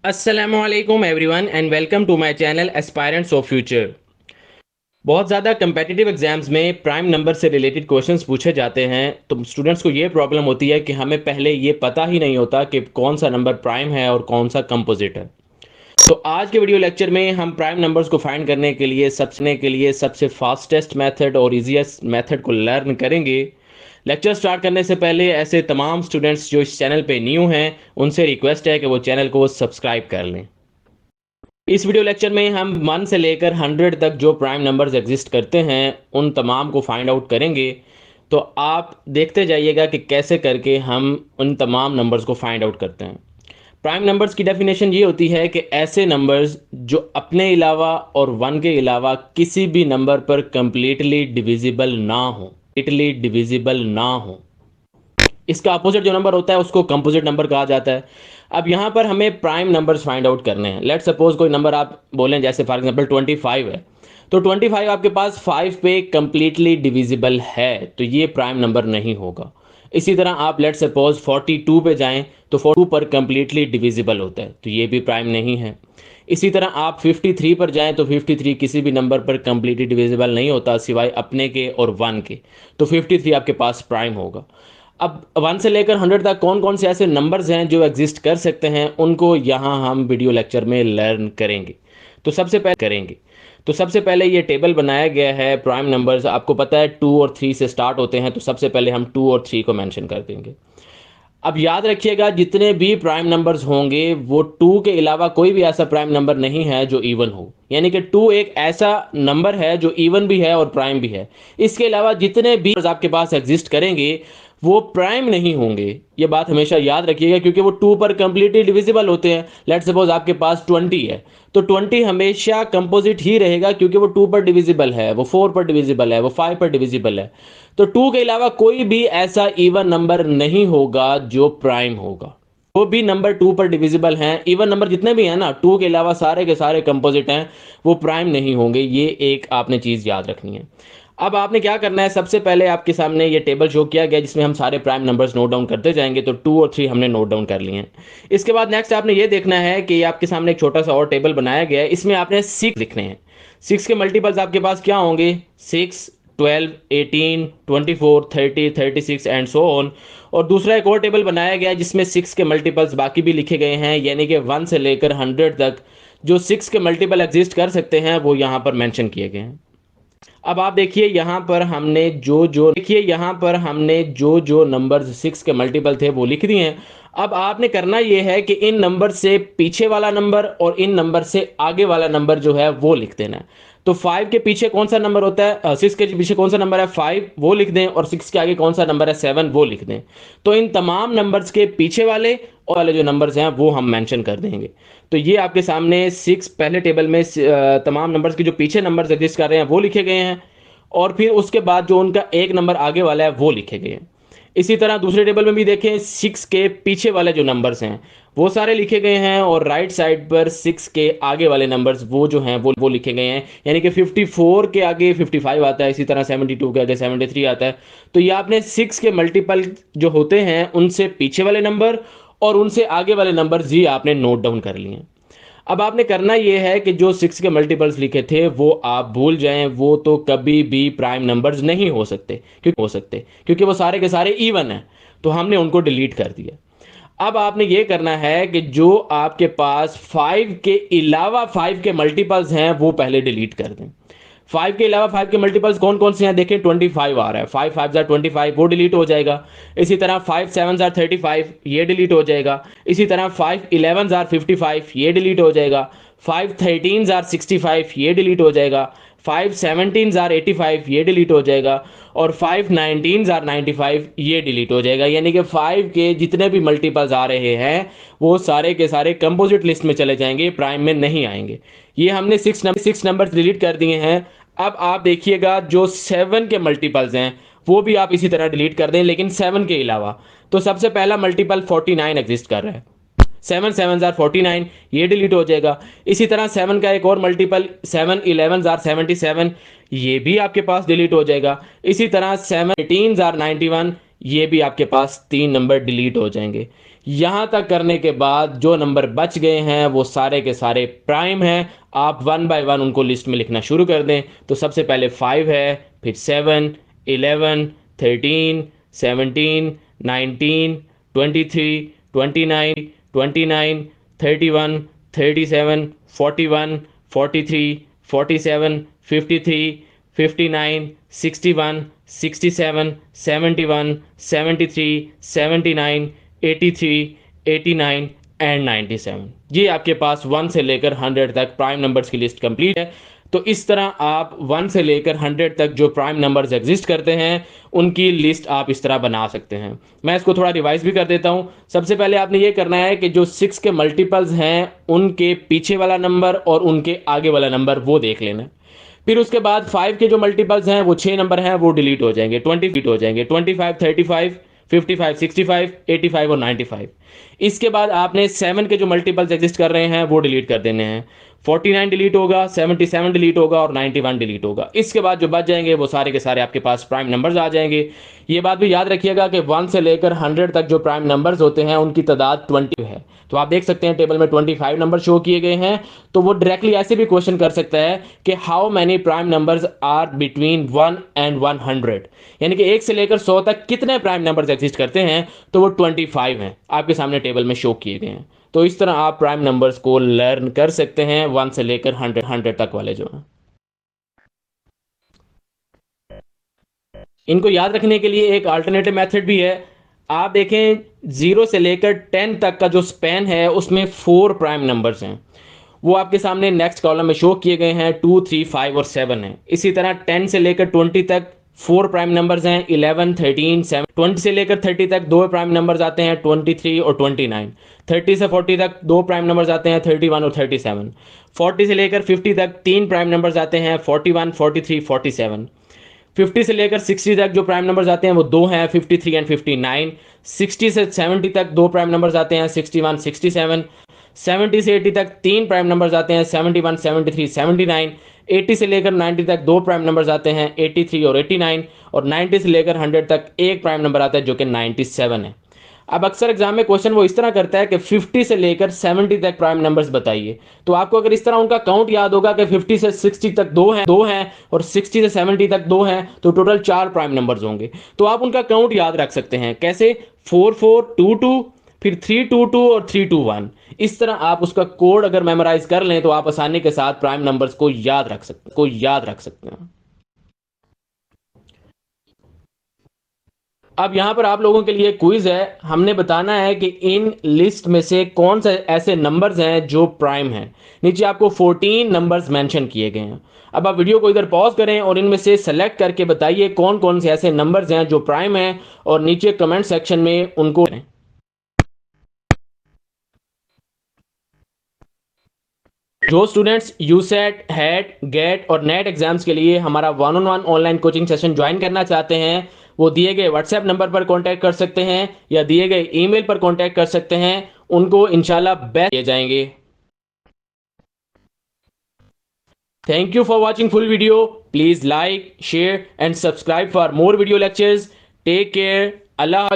अस्सलामुअलैकुम everyone and welcome to my channel aspirants of future. बहुत ज़्यादा कंपेटिटिव एग्जाम्स में प्राइम नंबर से रिलेटेड क्वेश्चंस पूछे जाते हैं, तो स्टूडेंट्स को ये प्रॉब्लम होती है कि हमें पहले ये पता ही नहीं होता कि कौन सा नंबर प्राइम है और कौन सा कंपोजिट है। तो आज के वीडियो लेक्चर में हम प्राइम नंबर्स को फाइंड करने के लिए सबसे फास्टेस्ट मेथड और इजीएस्ट मेथड को लर्न करेंगे। लेक्चर स्टार्ट करने से पहले ऐसे तमाम स्टूडेंट्स जो इस चैनल पे न्यू हैं उनसे रिक्वेस्ट है कि वो चैनल को सब्सक्राइब कर लें। इस वीडियो लेक्चर में हम 1 से लेकर 100 तक जो प्राइम नंबर्स एग्जिस्ट करते हैं उन तमाम को फाइंड आउट करेंगे। तो आप देखते जाइएगा कि कैसे करके हम उन तमाम नंबर्स को फाइंड आउट करते हैं। प्राइम नंबर्स की डेफिनेशन ये होती है कि ऐसे नंबर्स जो अपने अलावा और 1 के अलावा किसी भी नंबर पर कंप्लीटली डिविजिबल ना हो। इसका अपोजिट जो नंबर होता है उसको कंपोजिट नंबर कहा जाता है। अब यहाँ पर हमें प्राइम नंबर्स फाइंड आउट करने हैं। लेट सपोज कोई नंबर आप बोलें, जैसे फॉर एग्जांपल 25 है, तो 25 आपके पास 5 पे कंप्लीटली डिविजिबल है, तो ये प्राइम नंबर नहीं होगा। इसी तरह आप लेट सपोज 42 पे जाएं तो 42 पर कंप्लीटली डिविजिबल होता है, तो ये भी प्राइम नहीं है। इसी तरह आप 53 पर जाएं तो 53 किसी भी नंबर पर कंप्लीटली डिविजिबल नहीं होता सिवाय अपने के और 1 के, तो 53 आपके पास प्राइम होगा। अब 1 से लेकर 100 तक कौन कौन से ऐसे नंबर्स हैं जो एग्जिस्ट कर सकते हैं, उनको यहाँ हम वीडियो लेक्चर में लर्न करेंगे। तो सबसे पहले ये टेबल बनाया गया है प्राइम नंबर्स। आपको पता है 2 और 3 से स्टार्ट होते हैं, तो सबसे पहले हम 2 और 3 को मेंशन कर देंगे। अब याद रखिएगा, जितने भी प्राइम नंबर्स होंगे वो 2 के अलावा कोई भी ऐसा प्राइम नंबर नहीं है जो इवन हो, यानी कि 2 एक ऐसा नंबर है जो इवन भी है और प्राइम भी है। इसके अलावा जितने भी आपके पास एग्जिस्ट करेंगे वो प्राइम नहीं होंगे। ये बात हमेशा याद रखिएगा, क्योंकि वो 2 पर कंप्लीटली डिविजिबल होते हैं। लेट सपोज आपके पास 20 है, तो 20 हमेशा कंपोजिट ही रहेगा, क्योंकि वो 2 पर डिविजिबल है, वो 4 पर डिविजिबल है, वो 5 पर डिविजिबल है। तो 2 के अलावा कोई भी ऐसा इवन नंबर नहीं होगा जो प्राइम होगा। वो भी नंबर 2 पर डिविजिबल हैं, इवन नंबर जितने भी हैं ना, 2 के अलावा सारे के सारे कंपोजिट हैं, वो प्राइम नहीं होंगे। ये एक आपने चीज़ याद रखनी है। अब आपने क्या करना है, सबसे पहले आपके सामने ये टेबल शो किया गया जिसमें हम सारे प्राइम नंबर्स नोट डाउन करते जाएंगे। तो 2 और 3 हमने नोट डाउन कर लिए हैं। इसके बाद नेक्स्ट आपने ये देखना है कि आपके सामने एक छोटा सा और टेबल बनाया गया है, इसमें आपने 6 लिखने हैं। 6 के मल्टीपल्स आपके पास क्या होंगे? 6, 12, 18, 24, 30, 36 एंड सो ऑन। और दूसरा एक और टेबल बनाया गया है जिसमें 6 के मल्टीपल्स बाकी भी लिखे गए हैं, यानी कि 1 से लेकर 100 तक जो 6 के मल्टीपल एग्जिस्ट कर सकते हैं वो यहाँ पर मेंशन किए गए हैं। अब आप देखिए यहाँ पर हमने जो नंबर्स 6 के मल्टीपल थे वो लिख दिए हैं। अब आपने करना ये है कि इन नंबर से पीछे वाला नंबर और इन नंबर से आगे वाला नंबर जो है वो लिख देना है। तो 5 के पीछे कौन सा नंबर होता है, 6 के पीछे कौन सा नंबर है 5, वो लिख दें, और 6 के आगे कौन सा नंबर है 7, वो लिख दें। तो इन तमाम नंबर्स के पीछे वाले और वाले जो नंबर्स हैं वो हम मेंशन कर देंगे। तो ये आपके सामने 6 पहले टेबल में तमाम नंबर्स के जो पीछे नंबर्स एग्जिस्ट कर रहे हैं वो लिखे गए हैं, और फिर उसके बाद जो उनका एक नंबर आगे वाला है वो लिखे गए हैं। इसी तरह दूसरे टेबल में भी देखें, 6 के पीछे वाले जो नंबर्स हैं वो सारे लिखे गए हैं, और राइट साइड पर 6 के आगे वाले नंबर्स वो जो हैं वो लिखे गए हैं। यानी कि 54 के आगे 55 आता है, इसी तरह 72 के आगे 73 आता है। तो ये आपने 6 के मल्टीपल जो होते हैं उनसे पीछे वाले नंबर और उनसे आगे वाले नंबर जी आपने नोट डाउन कर लिए हैं। अब आपने करना यह है कि जो 6 के मल्टीपल्स लिखे थे वो आप भूल जाएं, वो तो कभी भी प्राइम नंबर्स नहीं हो सकते क्योंकि वो सारे के सारे इवन हैं, तो हमने उनको डिलीट कर दिया। अब आपने ये करना है कि जो आपके पास 5 के अलावा 5 के मल्टीपल्स हैं वो पहले डिलीट कर दें। 5 के अलावा 5 के मल्टीपल्स कौन कौन से हैं देखें, 25 आ रहा है, 5 5 25, वो डिलीट हो जाएगा। इसी तरह 5 7 35, ये डिलीट हो जाएगा। इसी तरह 5 11 55, ये डिलीट हो जाएगा। 5 13 65, ये डिलीट हो जाएगा। 5 17 85, ये डिलीट हो जाएगा। और 5 19 95, ये डिलीट हो जाएगा। यानी कि 5 के जितने भी मल्टीपल्स आ रहे हैं वो सारे के सारे कंपोजिट लिस्ट में चले जाएंगे, प्राइम में नहीं आएंगे। ये हमने 6 नंबर डिलीट कर दिए हैं। अब आप देखिएगा जो 7 के मल्टीपल्स हैं वो भी आप इसी तरह डिलीट कर दें, लेकिन 7 के अलावा। तो सबसे पहला मल्टीपल 49 एग्जिस्ट कर रहा है, 7 7 49, ये डिलीट हो जाएगा। इसी तरह 7 का एक और मल्टीपल 7 11 77, ये भी आपके पास डिलीट हो जाएगा। इसी तरह 7 18 91, ये भी आपके पास 3 नंबर डिलीट हो जाएंगे। यहाँ तक करने के बाद जो नंबर बच गए हैं वो सारे के सारे प्राइम हैं। आप वन बाय वन उनको लिस्ट में लिखना शुरू कर दें। तो सबसे पहले 5 है, फिर 7, 11, 13, 17, 19, 23, 29, 29, 31, 37, 41, 43, 47, 53, 59, 61, 67, 71, 73, 79, 83, 89 एंड 97। ये आपके पास 1 से लेकर 100 तक प्राइम नंबर्स की लिस्ट कंप्लीट है। तो इस तरह आप 1 से लेकर 100 तक जो प्राइम नंबर्स एग्जिस्ट करते हैं उनकी लिस्ट आप इस तरह बना सकते हैं। मैं इसको थोड़ा रिवाइज भी कर देता हूं। सबसे पहले आपने ये करना है कि जो 6 के मल्टीपल्स हैं उनके पीछे वाला नंबर और उनके आगे वाला नंबर वो देख लेना। फिर उसके बाद 5 के जो मल्टीपल्स हैं वो 6 नंबर हैं, वो डिलीट हो जाएंगे, 20 फीट हो जाएंगे, 25, 35, 55, 65, 85 और 95। इसके बाद आपने 7 के जो मल्टीपल्स एग्जिस्ट कर रहे हैं वो डिलीट कर देने हैं। 49 डिलीट होगा, 77 डिलीट होगा और 91 डिलीट होगा। इसके बाद जो बच जाएंगे वो सारे के सारे आपके पास प्राइम नंबर्स आ जाएंगे। ये बात भी याद रखिएगा कि 1 से लेकर 100 तक जो प्राइम नंबर्स होते हैं उनकी तादाद 20 है। तो आप देख सकते हैं टेबल में 25 नंबर शो किए गए हैं। तो वो डायरेक्टली ऐसे भी क्वेश्चन कर सकता है कि how many prime numbers are between 1 and 100, यानी कि 1 से लेकर 100 तक कितने प्राइम नंबर्स एग्जिस्ट करते हैं। तो वो 25 हैं, आपके सामने टेबल में शो किए गए हैं। तो इस तरह आप प्राइम नंबर्स को लर्न कर सकते हैं 1 से लेकर 100 तक वाले जो हैं। इनको याद रखने के लिए एक अल्टरनेटिव मेथड भी है। आप देखें 0 से लेकर 10 तक का जो स्पैन है उसमें 4 प्राइम नंबर्स हैं। वो आपके सामने नेक्स्ट कॉलम में शो किए गए हैं, 2, 3, 5 और 7 हैं। इसी तरह 10 से लेकर 20 तक 4 प्राइम नंबर्स हैं, 11, 13, 7। 20 से लेकर 30 तक 2 प्राइम नंबर्स आते हैं, 23 और 29। 30 से 40 तक 2 प्राइम नंबर्स आते हैं, 31 और 37। 40 से लेकर 50 तक 3 प्राइम नंबर्स आते हैं, 41, 43, 47। 50 से लेकर 60 तक जो प्राइम नंबर्स आते हैं वो दो हैं, 53 एंड 59। 60 से 70 तक दो प्राइम नंबर्स आते हैं, 61, 67। 70 से 80 तक तीन प्राइम नंबर्स आते हैं, 71, 73, 79। 80 से लेकर 90 तक दो प्राइम नंबर्स आते हैं, 83 और 89। और 90 से लेकर 100 तक एक प्राइम नंबर आता है जो कि 97 है। अब अक्सर एग्जाम में क्वेश्चन वो इस तरह करता है कि 50 से लेकर 70 तक प्राइम नंबर्स बताइए। तो आपको अगर इस तरह उनका काउंट याद होगा कि 50 से 60 तक दो हैं और 60 से 70 तक दो हैं, तो टोटल 4 प्राइम नंबर्स होंगे। तो आप उनका काउंट याद रख सकते हैं कैसे, 4422, फिर 322 और 321। इस तरह आप उसका कोड अगर मेमोराइज कर लें तो आप आसानी के साथ प्राइम नंबर्स को याद रख सकते हैं। अब यहां पर आप लोगों के लिए क्विज है। हमने बताना है कि इन लिस्ट में से कौन से ऐसे नंबर्स हैं जो प्राइम हैं। नीचे आपको 14 नंबर्स मेंशन किए गए हैं। अब आप वीडियो को इधर पॉज करें और इनमें से सेलेक्ट करके बताइए कौन कौन से ऐसे नंबर्स हैं जो प्राइम हैं, और नीचे कमेंट सेक्शन में उनको करें। जो स्टूडेंट्स यूसेट, हैट, गेट और नेट एग्जाम्स के लिए हमारा 1-on-1 online coaching session join करना चाहते हैं, वो दिए गए व्हाट्सएप नंबर पर कांटेक्ट कर सकते हैं या दिए गए ईमेल पर कांटेक्ट कर सकते हैं। उनको इंशाल्लाह बेस्ट दिए जाएंगे। Thank you for watching full video. Please like, share and subscribe for more video lectures. Take care. Allah